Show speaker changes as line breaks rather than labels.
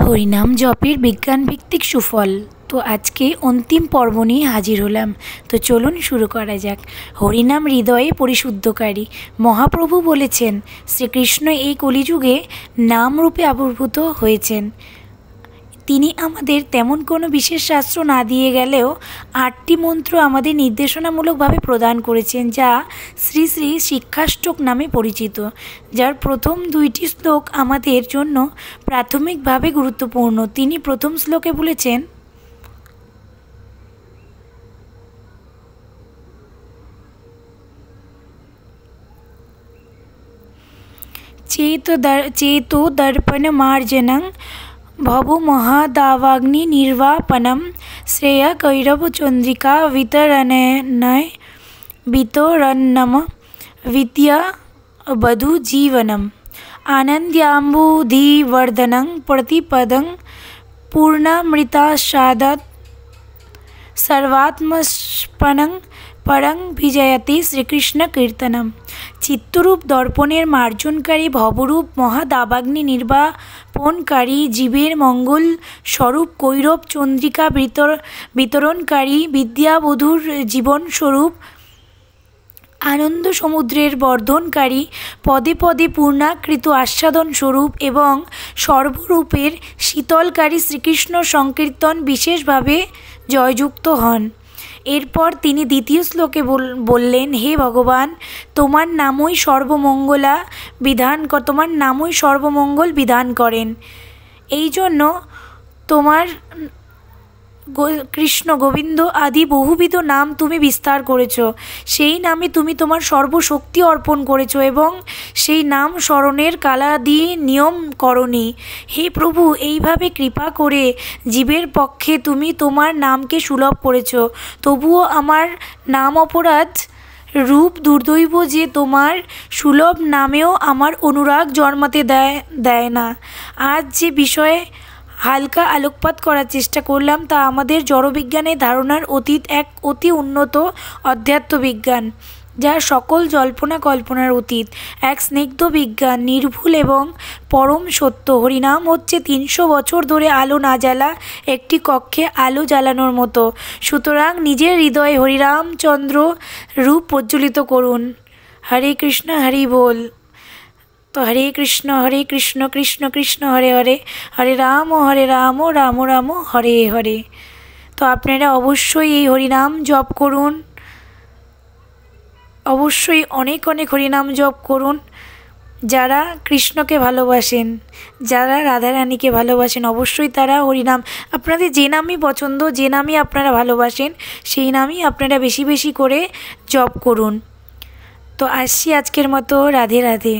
হরিনাম জপের বিজ্ঞানভিত্তিক সুফল। তো আজকে অন্তিম পর্ব নিয়ে হাজির হলাম। তো চলুন শুরু করা যাক। হরিনাম হৃদয়ে পরিশুদ্ধকারী। মহাপ্রভু বলেছেন, শ্রীকৃষ্ণ এই কলিযুগে নামরূপে আবির্ভূত হয়েছেন। তিনি আমাদের তেমন কোনো বিশেষ শাস্ত্র না দিয়ে গেলেও 8টি মন্ত্র আমাদের নির্দেশনামূলকভাবে প্রদান করেছেন, যা শ্রী শ্রী শিক্ষাষ্টক নামে পরিচিত, যার প্রথম 2টি শ্লোক আমাদের জন্য প্রাথমিকভাবে গুরুত্বপূর্ণ। তিনি প্রথম শ্লোকে বলেছেন, চেতো দর্পণ মার্জনং ভব মহাদাবাগ্নি নির্বাপনম শ্রেয় কৈরব চন্দ্রিকা বিতরণম বিদ্যা বধূ জীবনম আনন্দ্যাম্বুধিবর্ধনং প্রতিপদং পূর্ণামৃতাস্বাদৎ সর্বাত্মস্পনং পরং বিজয়তে শ্রীকৃষ্ণ কীর্তনম। চিত্তরূপ দর্পণের মার্জনকারী, ভবরূপ মহাদাবাগ্নি নির্বাপনকারী, জীবের মঙ্গল স্বরূপ কৈরব চন্দ্রিকা বিতরণকারী, বিদ্যাবধূর জীবনস্বরূপ আনন্দ সমুদ্রের বর্ধনকারী, পদে পদে পূর্ণাকৃত আস্বাদন স্বরূপ এবং সর্বরূপের শীতলকারী শ্রীকৃষ্ণ সংকীর্তন বিশেষভাবে জয়যুক্ত হন। এরপর তিনি দ্বিতীয় শ্লোকে বললেন, হে ভগবান, তোমার নামই সর্বমঙ্গল বিধান করেন। এই জন্য তোমার কৃষ্ণ, গোবিন্দ আদি বহুবিধ নাম তুমি বিস্তার করেছ। সেই নামে তুমি তোমার সর্বশক্তি অর্পণ করেছ এবং সেই নাম স্মরণের কালাদি নিয়ম করনি। হে প্রভু, এইভাবে কৃপা করে জীবের পক্ষে তুমি তোমার নামকে সুলভ করেছ। তবুও আমার নাম অপরাধ রূপ দুর্দৈব যে তোমার সুলভ নামেও আমার অনুরাগ জন্মাতে দেয় না। আজ যে বিষয়ে হালকা আলোকপাত করার চেষ্টা করলাম তা আমাদের জড়বিজ্ঞানের ধারণার অতীত এক অতি উন্নত অধ্যাত্ম বিজ্ঞান, যা সকল জল্পনা কল্পনার অতীত, এক স্নিগ্ধ বিজ্ঞান, নির্ভুল এবং পরম সত্য। হরিনাম হচ্ছে 300 বছর ধরে আলো না জ্বালা একটি কক্ষে আলো জ্বালানোর মতো। সুতরাং নিজের হৃদয়ে হরিরামচন্দ্র রূপ প্রজ্বলিত করুন। হরে কৃষ্ণ, হরি বল। তো হরে কৃষ্ণ কৃষ্ণ কৃষ্ণ হরে হরে, হরে রাম রাম রাম হরে হরে। তো আপনারা অবশ্যই এই হরিনাম জপ করুন, অবশ্যই অনেক অনেক হরিনাম জপ করুন। যারা কৃষ্ণকে ভালোবাসেন, যারা রাধারানীকে ভালোবাসেন, অবশ্যই তারা হরিনাম, আপনাদের যে নামই পছন্দ, যে নামই আপনারা ভালোবাসেন, সেই নামই আপনারা বেশি বেশি করে জপ করুন। তো আসছি আজকের মতো। রাধে রাধে।